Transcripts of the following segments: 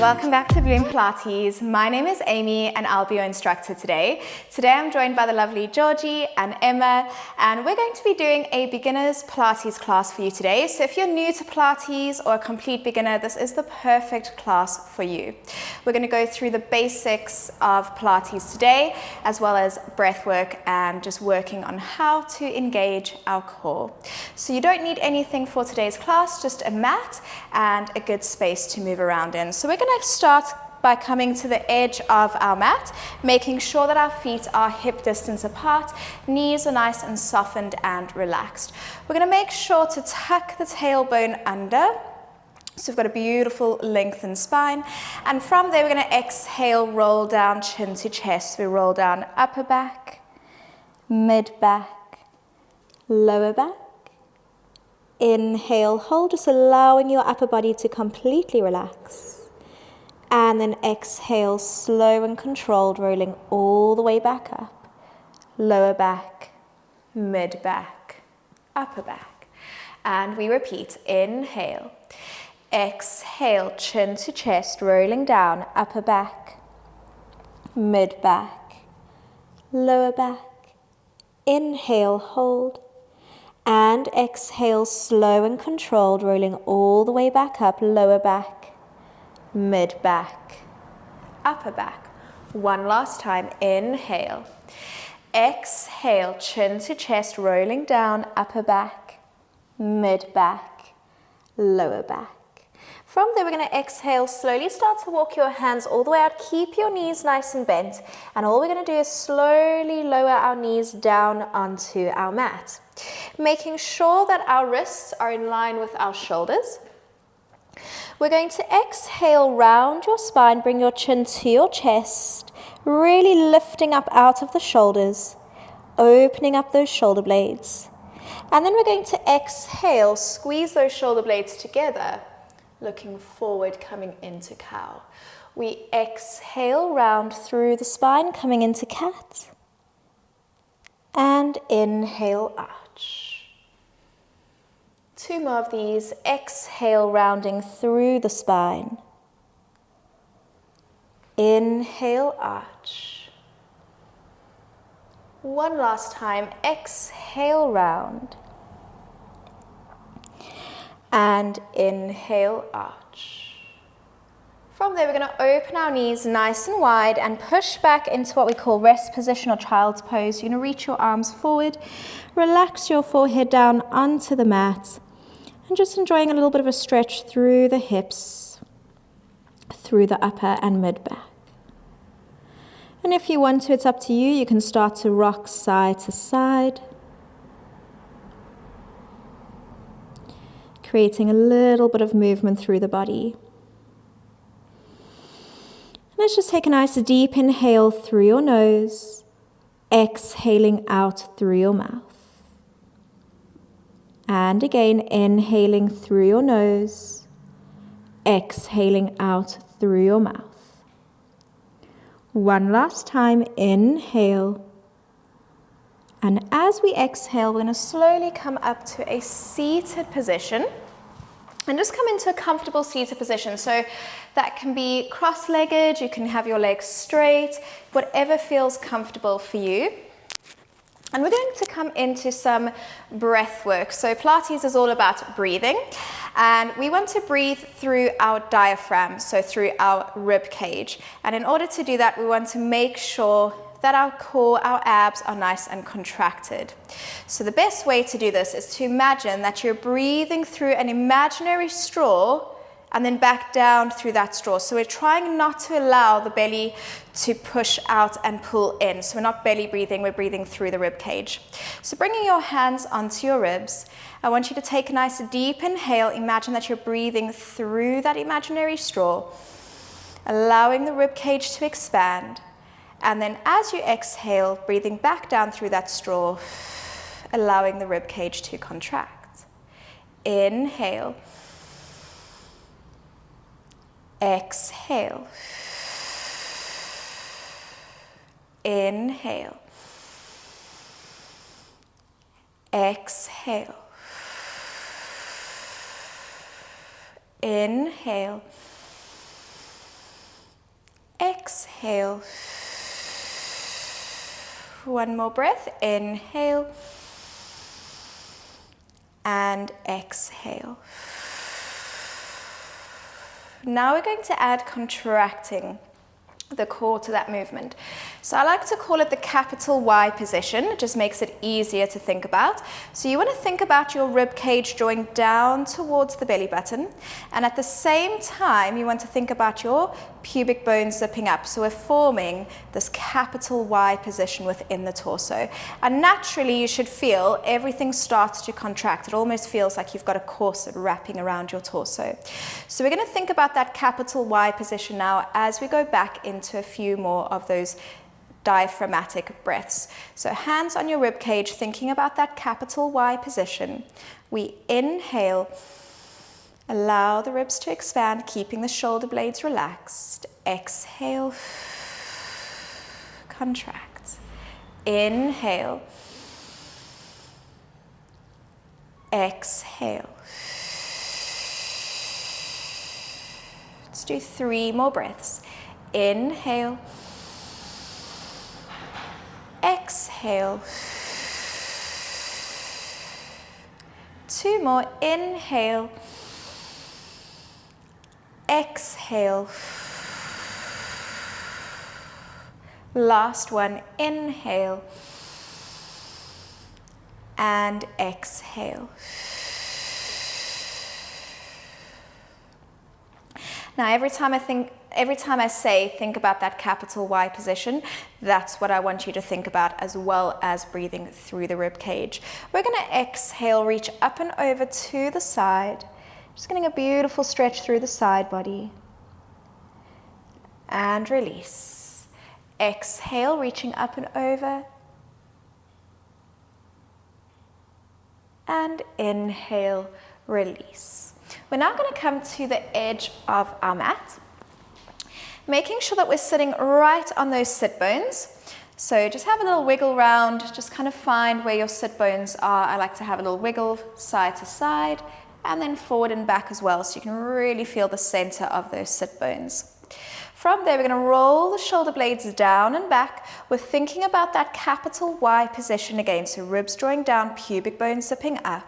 welcome back to BLOOM Pilates. My name is Amy and I'll be your instructor today. Today I'm joined by the lovely Georgie and Emma, and we're going to be doing a beginner's Pilates class for you today. So if you're new to Pilates or a complete beginner, this is the perfect class for you. We're going to go through the basics of Pilates today, as well as breath work and just working on how to engage our core. So you don't need anything for today's class, just a mat and a good space to move around in. So we're going to start by coming to the edge of our mat, making sure that our feet are hip distance apart, knees are nice and softened and relaxed. We're going to make sure to tuck the tailbone under, so we've got a beautiful lengthened spine, and from there we're going to exhale, roll down chin to chest. We roll down upper back, mid back, lower back. Inhale, hold, just allowing your upper body to completely relax. And then exhale, slow and controlled, rolling all the way back up. Lower back, mid back, upper back. And we repeat, inhale. Exhale, chin to chest, rolling down, upper back, mid back, lower back. Inhale, hold. And exhale, slow and controlled, rolling all the way back up, lower back, mid back, upper back. One last time, inhale. Exhale, chin to chest, rolling down, upper back, mid back, lower back. From there, we're going to exhale, slowly start to walk your hands all the way out. Keep your knees nice and bent. And all we're going to do is slowly lower our knees down onto our mat, making sure that our wrists are in line with our shoulders. We're going to exhale, round your spine, bring your chin to your chest, really lifting up out of the shoulders, opening up those shoulder blades. And then we're going to exhale, squeeze those shoulder blades together, looking forward, coming into cow. We exhale, round through the spine, coming into cat. And inhale, arch. Two more of these. Exhale, rounding through the spine. Inhale, arch. One last time. Exhale, round. And inhale, arch. From there, we're going to open our knees nice and wide and push back into what we call rest position or child's pose. You're going to reach your arms forward, relax your forehead down onto the mat, and just enjoying a little bit of a stretch through the hips, through the upper and mid back. And if you want to, it's up to you. You can start to rock side to side, creating a little bit of movement through the body. Let's just take a nice deep inhale through your nose, exhaling out through your mouth. And again, inhaling through your nose, exhaling out through your mouth. One last time, inhale. And as we exhale, we're going to slowly come up to a seated position. And just come into a comfortable seated position. So that can be cross-legged, you can have your legs straight, whatever feels comfortable for you. And we're going to come into some breath work. So Pilates is all about breathing. And we want to breathe through our diaphragm, so through our rib cage. And in order to do that, we want to make sure that our core, our abs are nice and contracted. So the best way to do this is to imagine that you're breathing through an imaginary straw and then back down through that straw. So we're trying not to allow the belly to push out and pull in. So we're not belly breathing, we're breathing through the rib cage. So bringing your hands onto your ribs, I want you to take a nice deep inhale. Imagine that you're breathing through that imaginary straw, allowing the rib cage to expand. And then as you exhale, breathing back down through that straw, allowing the rib cage to contract. Inhale. Exhale. Inhale. Exhale. Inhale. exhale. One more breath, inhale and exhale. Now we're going to add contracting the core to that movement. So I like to call it the capital Y position. It just makes it easier to think about. So you want to think about your rib cage drawing down towards the belly button, and at the same time you want to think about your pubic bone zipping up. So we're forming this capital Y position within the torso, and naturally you should feel everything starts to contract. It almost feels like you've got a corset wrapping around your torso. So we're going to think about that capital Y position now as we go back into a few more of those diaphragmatic breaths. So hands on your rib cage, thinking about that capital Y position. We inhale, allow the ribs to expand, keeping the shoulder blades relaxed. Exhale, contract. Inhale, exhale. Let's do 3 more breaths. Inhale, exhale. 2 more. Inhale, exhale. Last one. Inhale and exhale. Now every time I say think about that capital Y position, that's what I want you to think about, as well as breathing through the rib cage. We're going to exhale, reach up and over to the side. Just getting a beautiful stretch through the side body. And release. Exhale, reaching up and over. And inhale, release. We're now going to come to the edge of our mat, making sure that we're sitting right on those sit bones. So just have a little wiggle round, just kind of find where your sit bones are. I like to have a little wiggle side to side and then forward and back as well, so you can really feel the center of those sit bones. From there, we're going to roll the shoulder blades down and back. We're thinking about that capital Y position again, so ribs drawing down, pubic bone zipping up.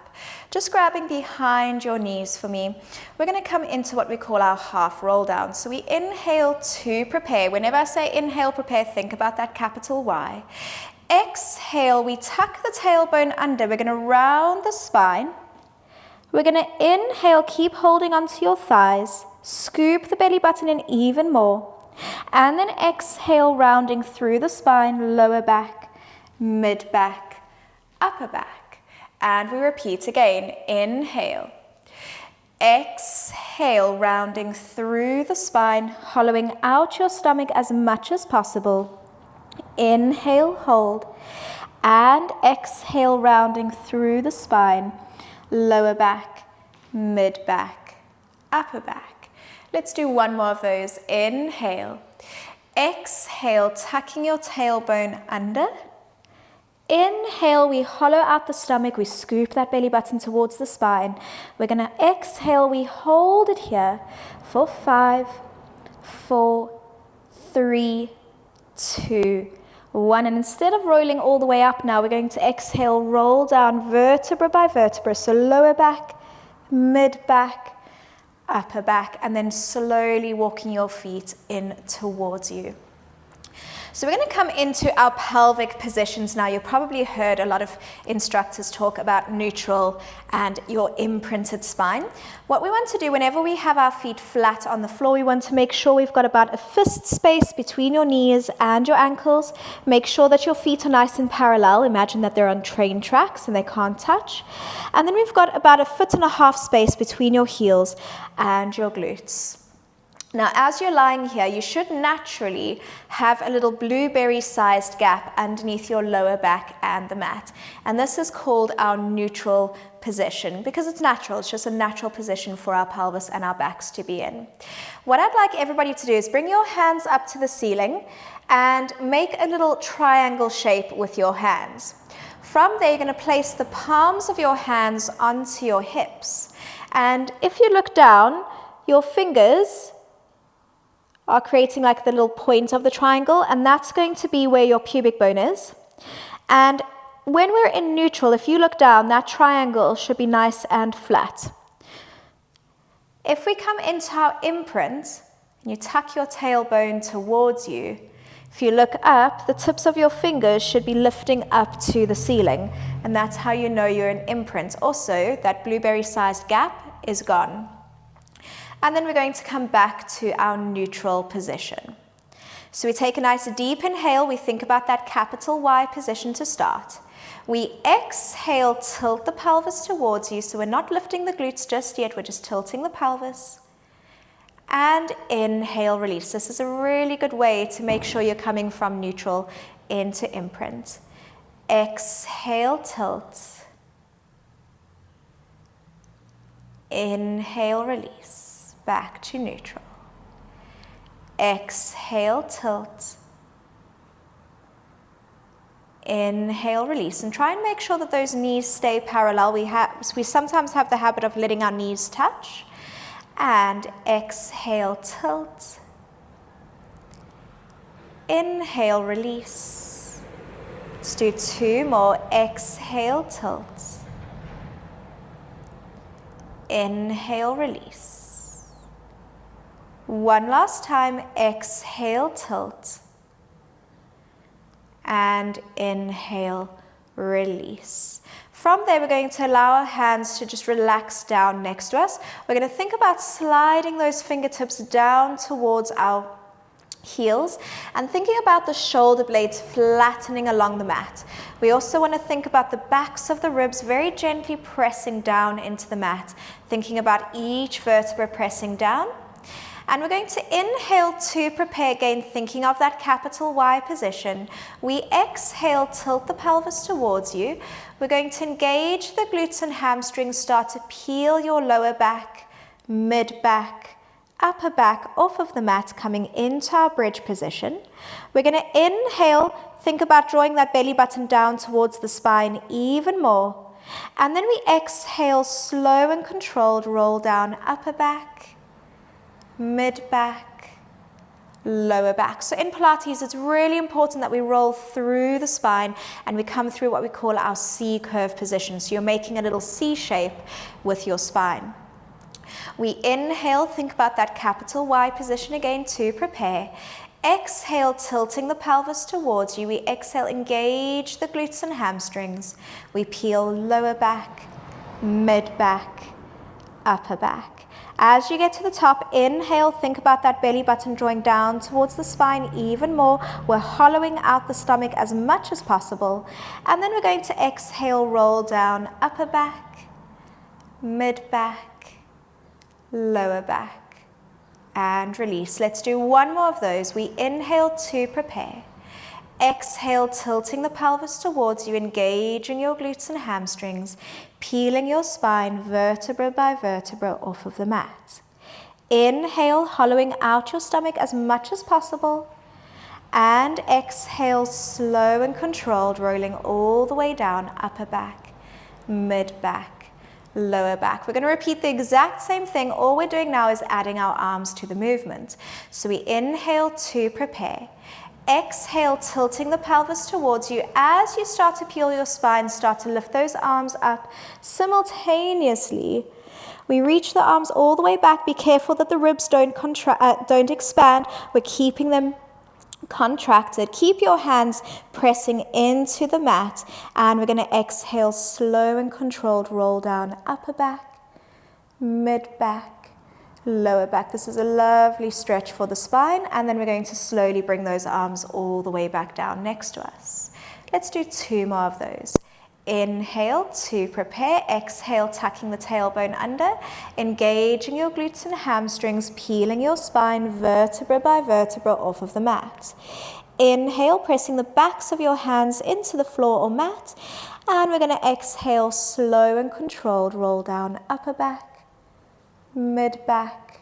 Just grabbing behind your knees for me. We're going to come into what we call our half roll down. So we inhale to prepare. Whenever I say inhale, prepare, think about that capital Y. Exhale, we tuck the tailbone under. We're going to round the spine. We're going to inhale, keep holding onto your thighs. Scoop the belly button in even more. And then exhale, rounding through the spine, lower back, mid back, upper back. And we repeat again. Inhale. Exhale, rounding through the spine, hollowing out your stomach as much as possible. Inhale, hold. And exhale, rounding through the spine, lower back, mid back, upper back. Let's do 1 more of those. Inhale. Exhale, tucking your tailbone under. Inhale, we hollow out the stomach. We scoop that belly button towards the spine. We're going to exhale. We hold it here for 5, 4, 3, 2, 1. And instead of rolling all the way up now, we're going to exhale, roll down vertebra by vertebra. So lower back, mid back, upper back, and then slowly walking your feet in towards you. So we're going to come into our pelvic positions now. You've probably heard a lot of instructors talk about neutral and your imprinted spine. What we want to do whenever we have our feet flat on the floor, we want to make sure we've got about a fist space between your knees and your ankles. Make sure that your feet are nice and parallel. Imagine that they're on train tracks and they can't touch. And then we've got about 1.5 feet space between your heels and your glutes. Now, as you're lying here, you should naturally have a little blueberry-sized gap underneath your lower back and the mat. And this is called our neutral position because it's natural. It's just a natural position for our pelvis and our backs to be in. What I'd like everybody to do is bring your hands up to the ceiling and make a little triangle shape with your hands. From there, you're going to place the palms of your hands onto your hips. And if you look down, your fingers are creating like the little point of the triangle, and that's going to be where your pubic bone is. And when we're in neutral, if you look down, that triangle should be nice and flat. If we come into our imprint, and you tuck your tailbone towards you, if you look up, the tips of your fingers should be lifting up to the ceiling, and that's how you know you're in imprint. Also, that blueberry-sized gap is gone. And then we're going to come back to our neutral position. So we take a nice deep inhale, we think about that capital Y position to start. We exhale, tilt the pelvis towards you, so we're not lifting the glutes just yet, we're just tilting the pelvis. And inhale, release. This is a really good way to make sure you're coming from neutral into imprint. Exhale, tilt. Inhale, release. Back to neutral. Exhale, tilt. Inhale, release. And try and make sure that those knees stay parallel. We sometimes have the habit of letting our knees touch. And exhale, tilt. Inhale, release. Let's do 2 more. Exhale, tilt. Inhale, release. 1 last time. Exhale, tilt. And inhale, release. From there, we're going to allow our hands to just relax down next to us. We're going to think about sliding those fingertips down towards our heels and thinking about the shoulder blades flattening along the mat. We also want to think about the backs of the ribs very gently pressing down into the mat, thinking about each vertebra pressing down. And we're going to inhale to prepare again, thinking of that capital Y position. We exhale, tilt the pelvis towards you. We're going to engage the glutes and hamstrings, start to peel your lower back, mid back, upper back off of the mat, coming into our bridge position. We're going to inhale, think about drawing that belly button down towards the spine even more. And then we exhale, slow and controlled, roll down upper back, mid back, lower back. So in Pilates, it's really important that we roll through the spine and we come through what we call our C curve position. So you're making a little C shape with your spine. We inhale, think about that capital Y position again to prepare. Exhale, tilting the pelvis towards you. We exhale, engage the glutes and hamstrings. We peel lower back, mid back, upper back. As you get to the top, inhale, think about that belly button drawing down towards the spine even more. We're hollowing out the stomach as much as possible. And then we're going to exhale, roll down upper back, mid back, lower back, and release. Let's do 1 more of those. We inhale to prepare. Exhale, tilting the pelvis towards you, engaging your glutes and hamstrings, peeling your spine vertebra by vertebra off of the mat. Inhale, hollowing out your stomach as much as possible. And exhale, slow and controlled, rolling all the way down, upper back, mid back, lower back. We're going to repeat the exact same thing. All we're doing now is adding our arms to the movement. So we inhale to prepare. Exhale, tilting the pelvis towards you. As you start to peel your spine, start to lift those arms up simultaneously. We reach the arms all the way back. Be careful that the ribs don't expand. We're keeping them contracted. Keep your hands pressing into the mat. And we're going to exhale, slow and controlled, roll down upper back, mid back, lower back. This is a lovely stretch for the spine, and then we're going to slowly bring those arms all the way back down next to us. Let's do 2 more of those. Inhale to prepare. Exhale, tucking the tailbone under, engaging your glutes and hamstrings, peeling your spine vertebra by vertebra off of the mat. Inhale, pressing the backs of your hands into the floor or mat, and we're going to exhale, slow and controlled, roll down upper back, mid back,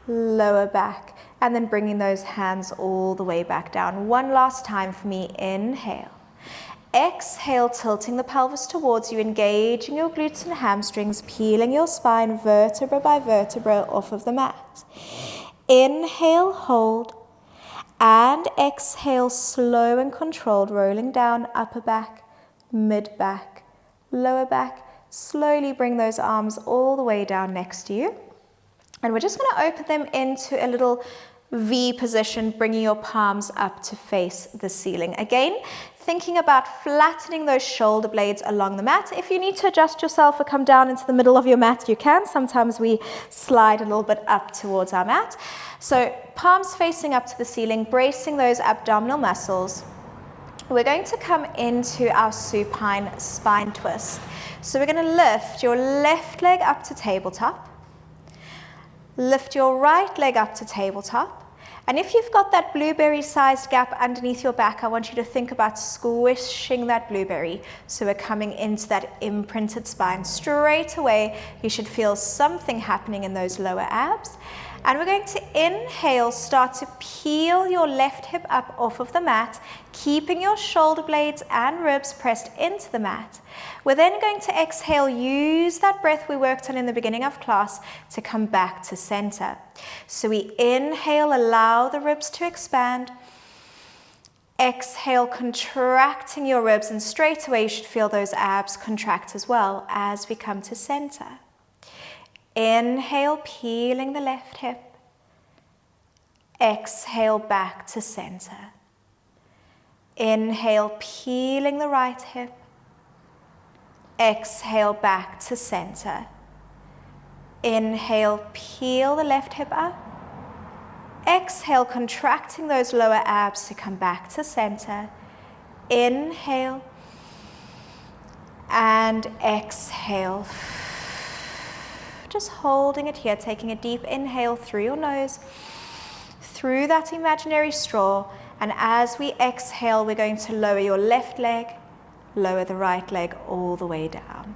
lower back, and then bringing those hands all the way back down. 1 last time for me. Inhale. Exhale, tilting the pelvis towards you, engaging your glutes and hamstrings, peeling your spine vertebra by vertebra off of the mat. Inhale, hold. And exhale, slow and controlled, rolling down upper back, mid back, lower back. Slowly bring those arms all the way down next to you. And we're just going to open them into a little V position, bringing your palms up to face the ceiling. Again, thinking about flattening those shoulder blades along the mat. If you need to adjust yourself or come down into the middle of your mat, you can. Sometimes we slide a little bit up towards our mat. So palms facing up to the ceiling, bracing those abdominal muscles. We're going to come into our supine spine twist. So we're going to lift your left leg up to tabletop. Lift your right leg up to tabletop. And if you've got that blueberry-sized gap underneath your back, I want you to think about squishing that blueberry. So we're coming into that imprinted spine. Straight away, you should feel something happening in those lower abs. And we're going to inhale, start to peel your left hip up off of the mat, keeping your shoulder blades and ribs pressed into the mat. We're then going to exhale, use that breath we worked on in the beginning of class to come back to center. So we inhale, allow the ribs to expand. Exhale, contracting your ribs, and straight away you should feel those abs contract as well as we come to center. Inhale, peeling the left hip. Exhale, back to center. Inhale, peeling the right hip. Exhale, back to center. Inhale, peel the left hip up. Exhale, contracting those lower abs to come back to center. Inhale and exhale. Just holding it here, taking a deep inhale through your nose, through that imaginary straw, and as we exhale, we're going to lower your left leg, lower the right leg all the way down.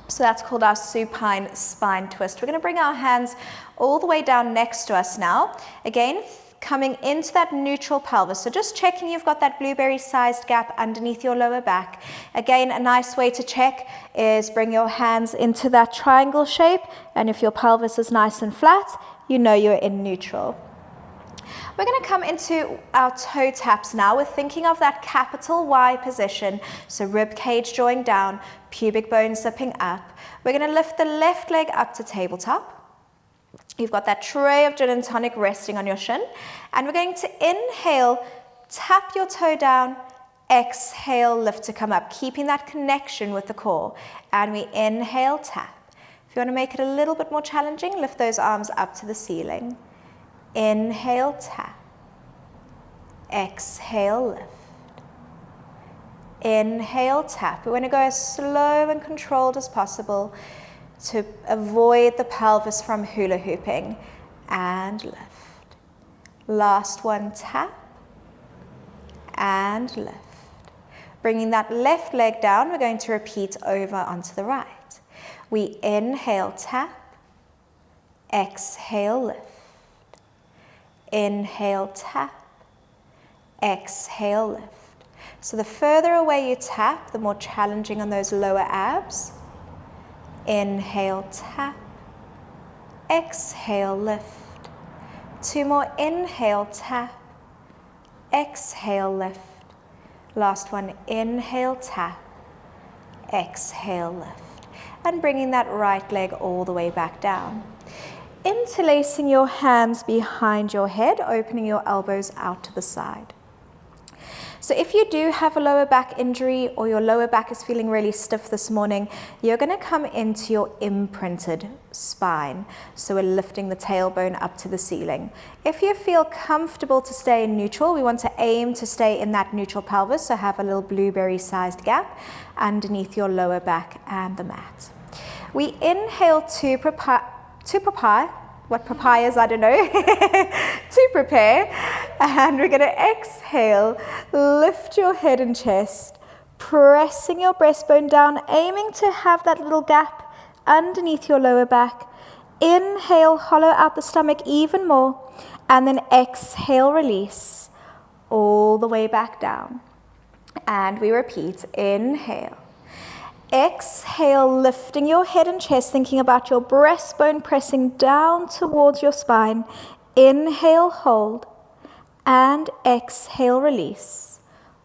So that's called our supine spine twist. We're going to bring our hands all the way down next to us now. Again, coming into that neutral pelvis. So just checking you've got that blueberry-sized gap underneath your lower back. Again, a nice way to check is bring your hands into that triangle shape, and if your pelvis is nice and flat, you know you're in neutral. We're going to come into our toe taps now. We're thinking of that capital Y position. So rib cage drawing down, pubic bone zipping up. We're going to lift the left leg up to tabletop. You've got that tray of gin and tonic resting on your shin. And we're going to inhale, tap your toe down, exhale, lift to come up, keeping that connection with the core. And we inhale, tap. If you want to make it a little bit more challenging, lift those arms up to the ceiling. Inhale, tap. Exhale, lift. Inhale, tap. We want to go as slow and controlled as possible to avoid the pelvis from hula hooping. And lift. Last one, tap. And lift. Bringing that left leg down, we're going to repeat over onto the right. We inhale, tap. Exhale, lift. Inhale, tap. Exhale, lift. So the further away you tap, the more challenging on those lower abs. Inhale, tap. Exhale, lift. Two more. Inhale, tap. Exhale, lift. Last one. Inhale, tap. Exhale, lift. And bringing that right leg all the way back down. Interlacing your hands behind your head, opening your elbows out to the side. So if you do have a lower back injury or your lower back is feeling really stiff this morning, you're going to come into your imprinted spine. So we're lifting the tailbone up to the ceiling. If you feel comfortable to stay in neutral, we want to aim to stay in that neutral pelvis, so have a little blueberry-sized gap underneath your lower back and the mat. We inhale to prepare, what papayas, I don't know, to prepare. And we're going to exhale, lift your head and chest, pressing your breastbone down, aiming to have that little gap underneath your lower back. Inhale, hollow out the stomach even more, and then exhale, release all the way back down. And we repeat, inhale. Exhale, lifting your head and chest, thinking about your breastbone pressing down towards your spine. Inhale, hold, and exhale, release,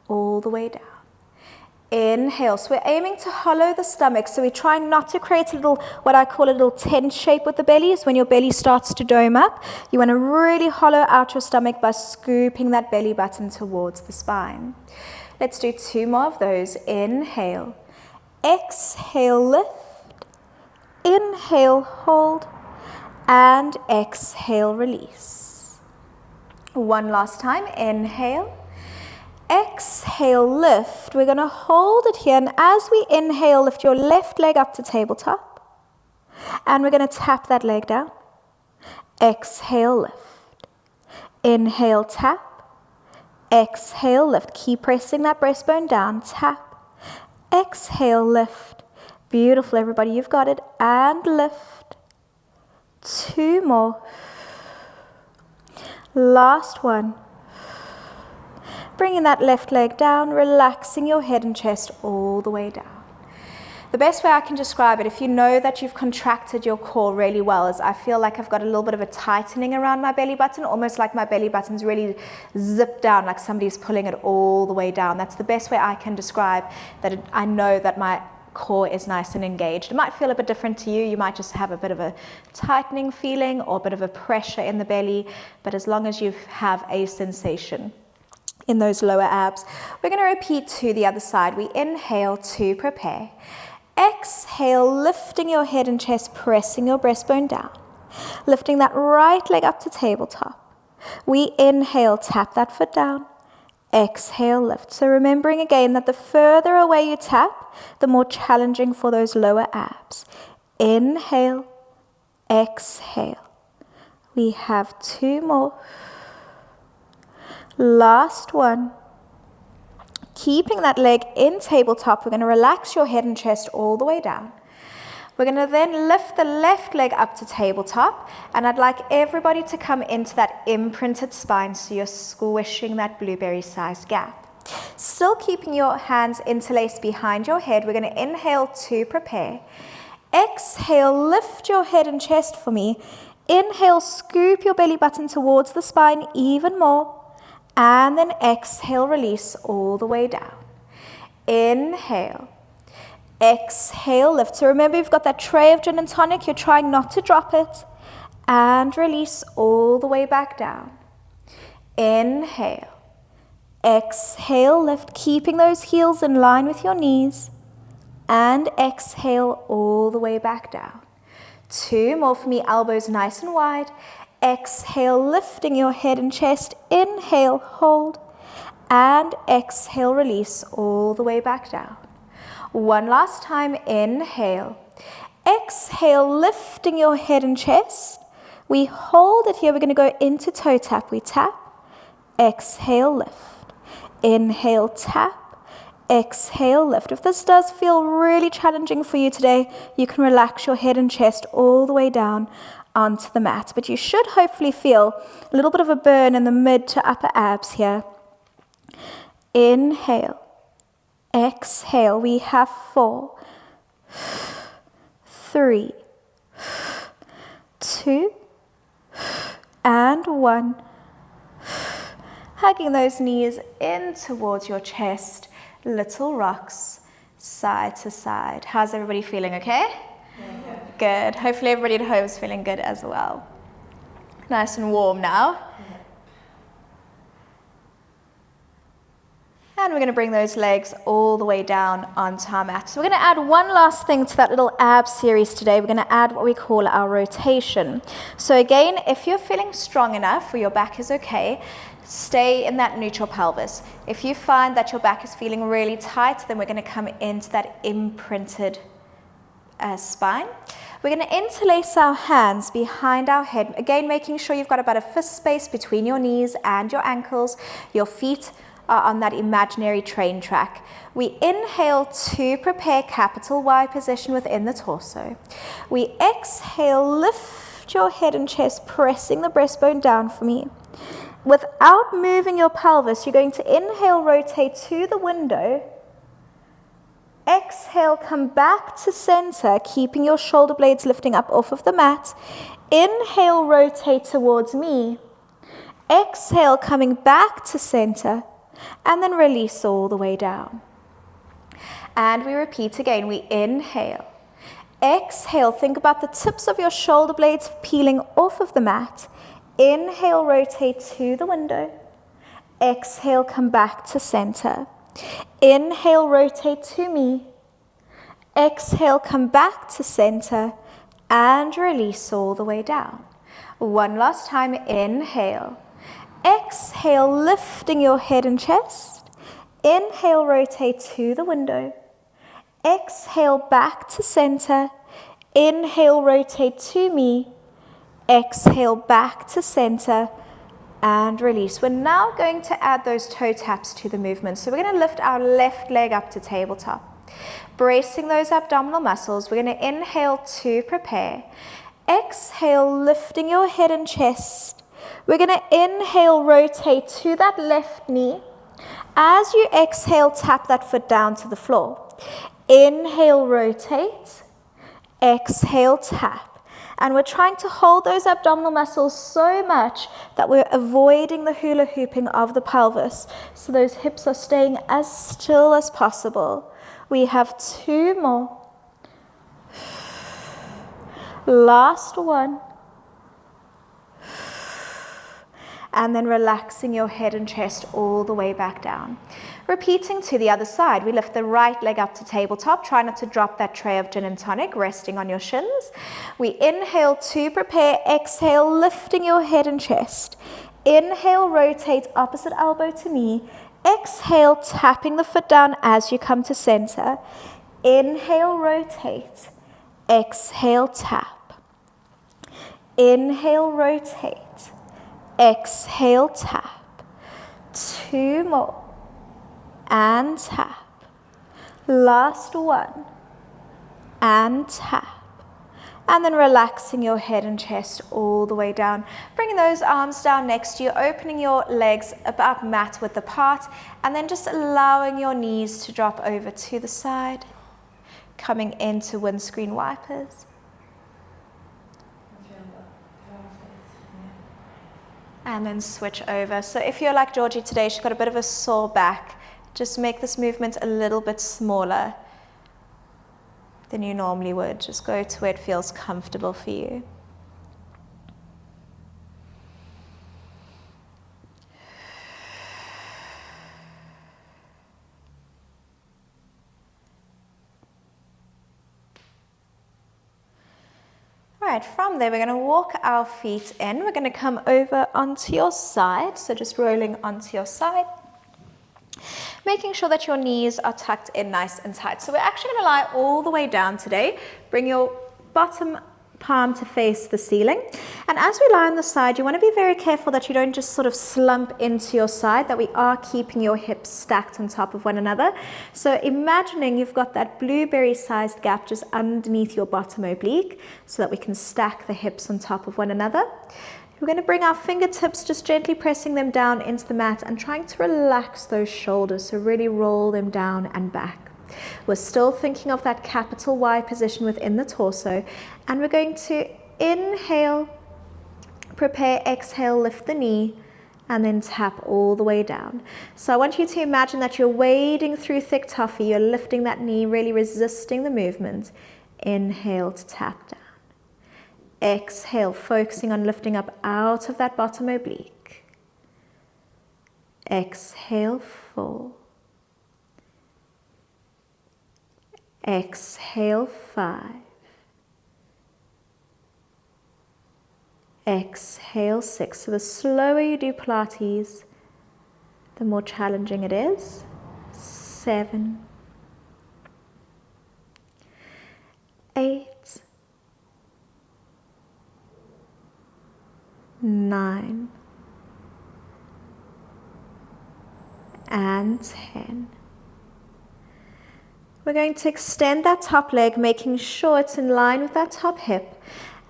all the way down. Inhale, so we're aiming to hollow the stomach, so we're trying not to create a little, what I call a little tent shape with the belly. Is when your belly starts to dome up. You want to really hollow out your stomach by scooping that belly button towards the spine. Let's do 2 more of those. Inhale, exhale, lift, inhale, hold, and exhale, release. One last time. Inhale, exhale, lift. We're going to hold it here, and as we inhale, lift your left leg up to tabletop, and we're going to tap that leg down. Exhale, lift. Inhale, tap. Exhale, lift. Keep pressing that breastbone down. Tap. Exhale, lift. Beautiful, everybody. You've got it. And lift. 2 more. Last one. Bringing that left leg down, relaxing your head and chest all the way down. The best way I can describe it, if you know that you've contracted your core really well, is I feel like I've got a little bit of a tightening around my belly button, almost like my belly button's really zipped down, like somebody's pulling it all the way down. That's the best way I can describe that. I know that my core is nice and engaged. It might feel a bit different to you. You might just have a bit of a tightening feeling or a bit of a pressure in the belly, but as long as you have a sensation in those lower abs. We're going to repeat to the other side. We inhale to prepare. Exhale, lifting your head and chest, pressing your breastbone down. Lifting that right leg up to tabletop. We inhale, tap that foot down. Exhale, lift. So remembering again that the further away you tap, the more challenging for those lower abs. Inhale, exhale. We have 2 more. Last one. Keeping that leg in tabletop, we're going to relax your head and chest all the way down. We're going to then lift the left leg up to tabletop, and I'd like everybody to come into that imprinted spine, so you're squishing that blueberry-sized gap. Still keeping your hands interlaced behind your head, we're going to inhale to prepare. Exhale, lift your head and chest for me. Inhale, scoop your belly button towards the spine even more. And then exhale, release all the way down. Inhale. Exhale, lift. So remember, you've got that tray of gin and tonic. You're trying not to drop it. And release all the way back down. Inhale. Exhale, lift. Keeping those heels in line with your knees. And exhale all the way back down. 2 more for me. Elbows nice and wide. Exhale, lifting your head and chest. Inhale, hold. And exhale, release all the way back down. One last time. Inhale. Exhale, lifting your head and chest. We hold it here. We're going to go into toe tap. We tap. Exhale, lift. Inhale, tap. Exhale, lift. If this does feel really challenging for you today, you can relax your head and chest all the way down onto the mat, but you should hopefully feel a little bit of a burn in the mid to upper abs here. Inhale, exhale. We have 4, 3, 2, and 1. Hugging those knees in towards your chest, little rocks, side to side. How's everybody feeling, okay? Yeah. Good. Hopefully everybody at home is feeling good as well. Nice and warm now. Yeah. And we're going to bring those legs all the way down onto our mat. So we're going to add one last thing to that little ab series today. We're going to add what we call our rotation. So again, if you're feeling strong enough or your back is okay, stay in that neutral pelvis. If you find that your back is feeling really tight, then we're going to come into that imprinted spine. We're going to interlace our hands behind our head. Again, making sure you've got about a fist space between your knees and your ankles. Your feet are on that imaginary train track. We inhale to prepare, capital Y position within the torso. We exhale, lift your head and chest, pressing the breastbone down for me. Without moving your pelvis, you're going to inhale, rotate to the window. Exhale, come back to center, keeping your shoulder blades lifting up off of the mat. Inhale, rotate towards me. Exhale, coming back to center, and then release all the way down. And we repeat again. We inhale. Exhale, think about the tips of your shoulder blades peeling off of the mat. Inhale, rotate to the window. Exhale, come back to center. Inhale, rotate to me. Exhale, come back to center, and release all the way down. One last time. Inhale. Exhale, lifting your head and chest. Inhale, rotate to the window. Exhale, back to center. Inhale, rotate to me. Exhale, back to center, and release. We're now going to add those toe taps to the movement. So we're going to lift our left leg up to tabletop. Bracing those abdominal muscles, we're going to inhale to prepare. Exhale, lifting your head and chest. We're going to inhale, rotate to that left knee. As you exhale, tap that foot down to the floor. Inhale, rotate. Exhale, tap. And we're trying to hold those abdominal muscles so much that we're avoiding the hula hooping of the pelvis. So those hips are staying as still as possible. We have 2 more. Last one. And then relaxing your head and chest all the way back down. Repeating to the other side, we lift the right leg up to tabletop. Try not to drop that tray of gin and tonic, resting on your shins. We inhale to prepare. Exhale, lifting your head and chest. Inhale, rotate opposite elbow to knee. Exhale, tapping the foot down as you come to center. Inhale, rotate. Exhale, tap. Inhale, rotate. Exhale, tap. 2 more. And tap. Last one. And tap. And then relaxing your head and chest all the way down. Bringing those arms down next to you, opening your legs about mat width apart, and then just allowing your knees to drop over to the side. Coming into windscreen wipers. And then switch over. So if you're like Georgie today, she's got a bit of a sore back, just make this movement a little bit smaller than you normally would. Just go to where it feels comfortable for you. All right, from there, we're going to walk our feet in. We're going to come over onto your side. So just rolling onto your side. Making sure that your knees are tucked in nice and tight. So we're actually going to lie all the way down today. Bring your bottom palm to face the ceiling. And as we lie on the side, you want to be very careful that you don't just sort of slump into your side, that we are keeping your hips stacked on top of one another. So imagining you've got that blueberry-sized gap just underneath your bottom oblique so that we can stack the hips on top of one another. We're going to bring our fingertips, just gently pressing them down into the mat and trying to relax those shoulders, so really roll them down and back. We're still thinking of that capital Y position within the torso, and we're going to inhale, prepare, exhale, lift the knee, and then tap all the way down. So I want you to imagine that you're wading through thick toffee, you're lifting that knee, really resisting the movement. Inhale to tap down. Exhale, focusing on lifting up out of that bottom oblique. Exhale, 4. Exhale, 5. Exhale, 6. So the slower you do Pilates, the more challenging it is. 7. 8. 9. And 10. We're going to extend that top leg, making sure it's in line with that top hip.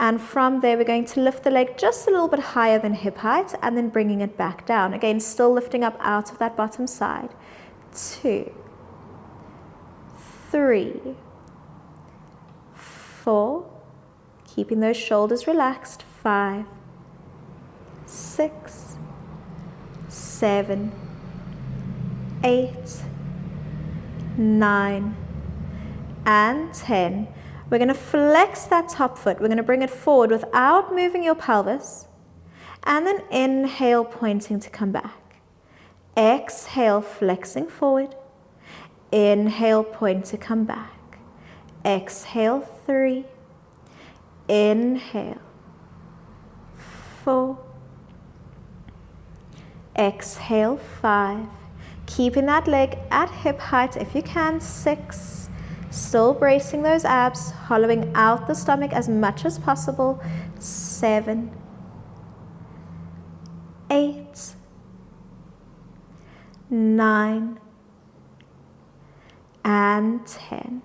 And from there, we're going to lift the leg just a little bit higher than hip height and then bringing it back down. Again, still lifting up out of that bottom side. 2, 3, 4. Keeping those shoulders relaxed. 5, 6, 7, 8, 9, and 10. We're going to flex that top foot. We're going to bring it forward without moving your pelvis. And then inhale, pointing to come back. Exhale, flexing forward. Inhale, point to come back. Exhale, 3. Inhale, 4. Exhale, 5. Keeping that leg at hip height if you can, 6. Still bracing those abs, hollowing out the stomach as much as possible, 7, 8, 9, and 10.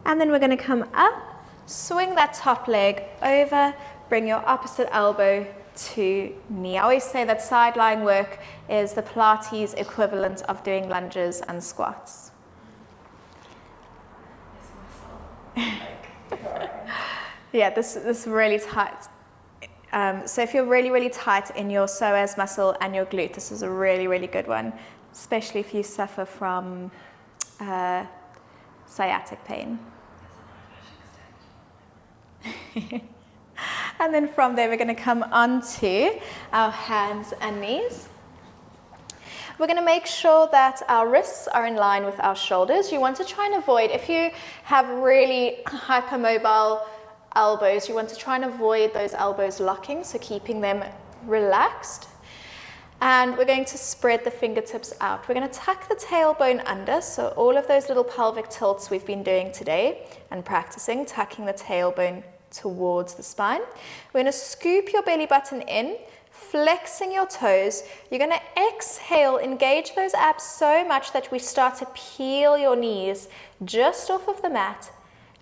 And then we're going to come up, swing that top leg over, bring your opposite elbow to knee. I always say that side lying work is the Pilates equivalent of doing lunges and squats. Yeah, this really tight. So if you're really tight in your psoas muscle and your glute, this is a really good one, especially if you suffer from sciatic pain. And then from there, we're going to come onto our hands and knees. We're going to make sure that our wrists are in line with our shoulders. You want to try and avoid, if you have really hypermobile elbows, you want to try and avoid those elbows locking, so keeping them relaxed. And we're going to spread the fingertips out. We're going to tuck the tailbone under, so all of those little pelvic tilts we've been doing today and practicing, tucking the tailbone towards the spine. We're going to scoop your belly button in, flexing your toes. You're going to exhale, engage those abs so much that we start to peel your knees just off of the mat.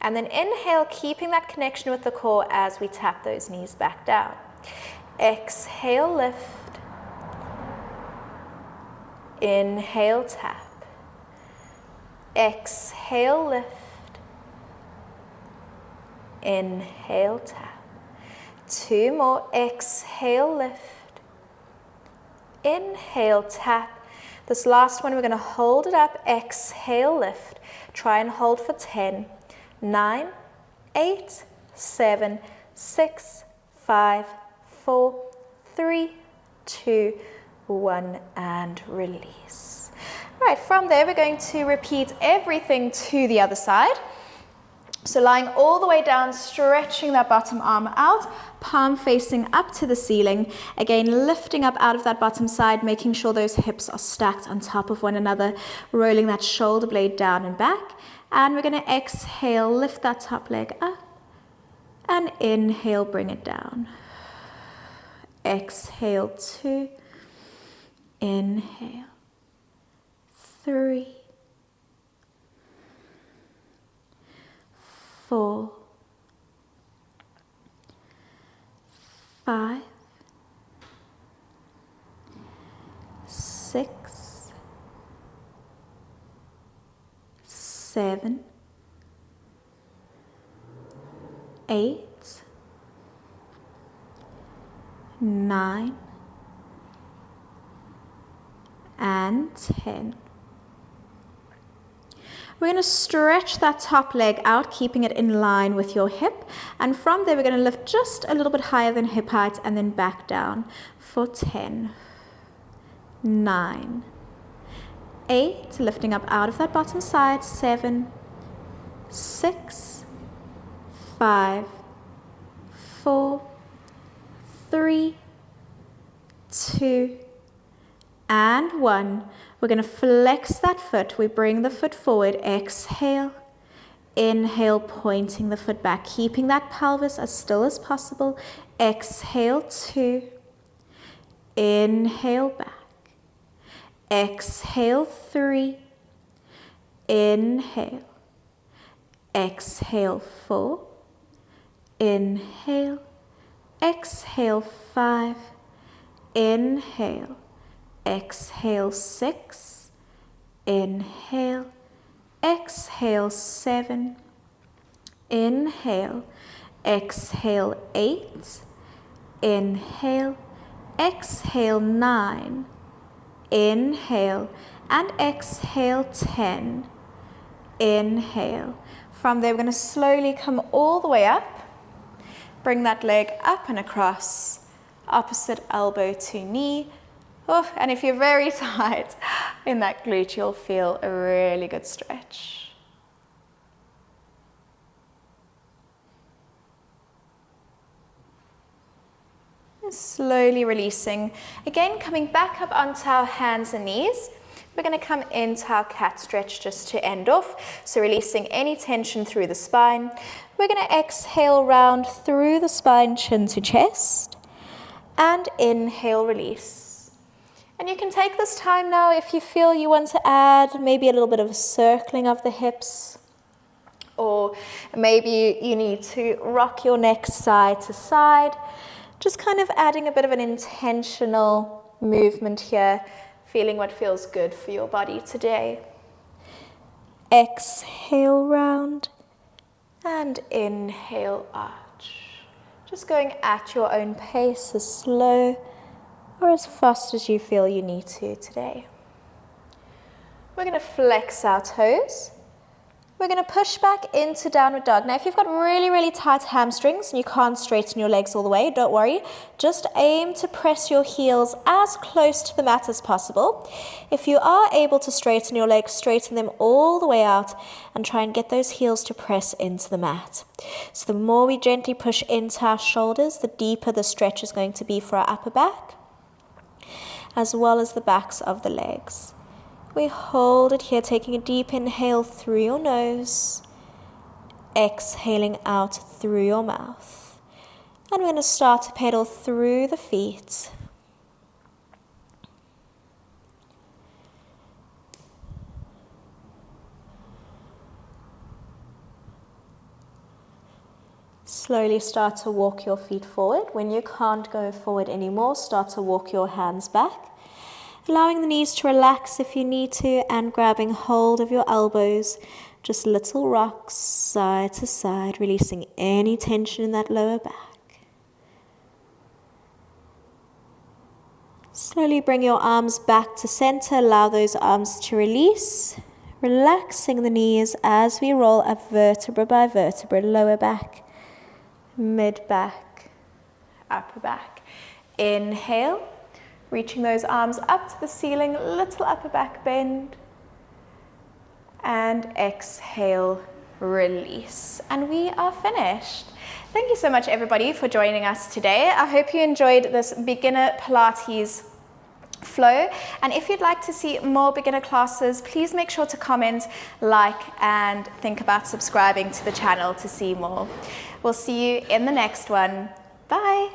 And then inhale, keeping that connection with the core as we tap those knees back down. Exhale, lift. Inhale, tap. Exhale, lift. Inhale, tap. 2 more. Exhale, lift. Inhale, tap. This last one, we're going to hold it up. Exhale, lift. Try and hold for 10, 9, 8, 7, 6, 5, 4, 3, 2, 1, and release. All right, from there, we're going to repeat everything to the other side. So lying all the way down, stretching that bottom arm out, palm facing up to the ceiling. Again, lifting up out of that bottom side, making sure those hips are stacked on top of one another, rolling that shoulder blade down and back. And we're going to exhale, lift that top leg up, and inhale, bring it down. Exhale, 2, inhale, 3, 4, 5, 6, 7, 8, 9, and 10. We're going to stretch that top leg out, keeping it in line with your hip. And from there, we're going to lift just a little bit higher than hip height and then back down for 10, 9, 8, lifting up out of that bottom side, 7, 6, 5, 4, 3, 2, and 1. We're going to flex that foot. We bring the foot forward. Exhale. Inhale, pointing the foot back, keeping that pelvis as still as possible. Exhale, 2. Inhale, back. Exhale, 3. Inhale. Exhale, 4. Inhale. Exhale, 5. Inhale. Exhale, 6. Inhale. Exhale, 7. Inhale. Exhale, 8. inhale, exhale 9, inhale, and exhale 10, inhale. From there, we're going to slowly come all the way up, bring that leg up and across, opposite elbow to knee. Oh, and if you're very tight in that glute, you'll feel a really good stretch. And slowly releasing. Again, coming back up onto our hands and knees. We're going to come into our cat stretch just to end off. So releasing any tension through the spine. We're going to exhale round through the spine, chin to chest. And inhale, release. And you can take this time now if you feel you want to add maybe a little bit of a circling of the hips, or maybe you need to rock your neck side to side. Just kind of adding a bit of an intentional movement here, feeling what feels good for your body today. Exhale round and inhale arch. Just going at your own pace, as slow or as fast as you feel you need to today. We're going to flex our toes. We're going to push back into downward dog. Now, if you've got really, really tight hamstrings and you can't straighten your legs all the way, don't worry. Just aim to press your heels as close to the mat as possible. If you are able to straighten your legs, straighten them all the way out and try and get those heels to press into the mat. So the more we gently push into our shoulders, the deeper the stretch is going to be for our upper back, as well as the backs of the legs. We hold it here, taking a deep inhale through your nose, exhaling out through your mouth. And we're going to start to pedal through the feet. Slowly start to walk your feet forward. When you can't go forward anymore, start to walk your hands back. Allowing the knees to relax if you need to, and grabbing hold of your elbows. Just little rocks side to side, releasing any tension in that lower back. Slowly bring your arms back to center. Allow those arms to release. Relaxing the knees as we roll up vertebra by vertebra, lower back, mid back, upper back. Inhale, reaching those arms up to the ceiling, little upper back bend. And exhale, release. And we are finished. Thank you so much, everybody, for joining us today. I hope you enjoyed this beginner Pilates flow. And if you'd like to see more beginner classes, please make sure to comment, like, and think about subscribing to the channel to see more. We'll see you in the next one. Bye.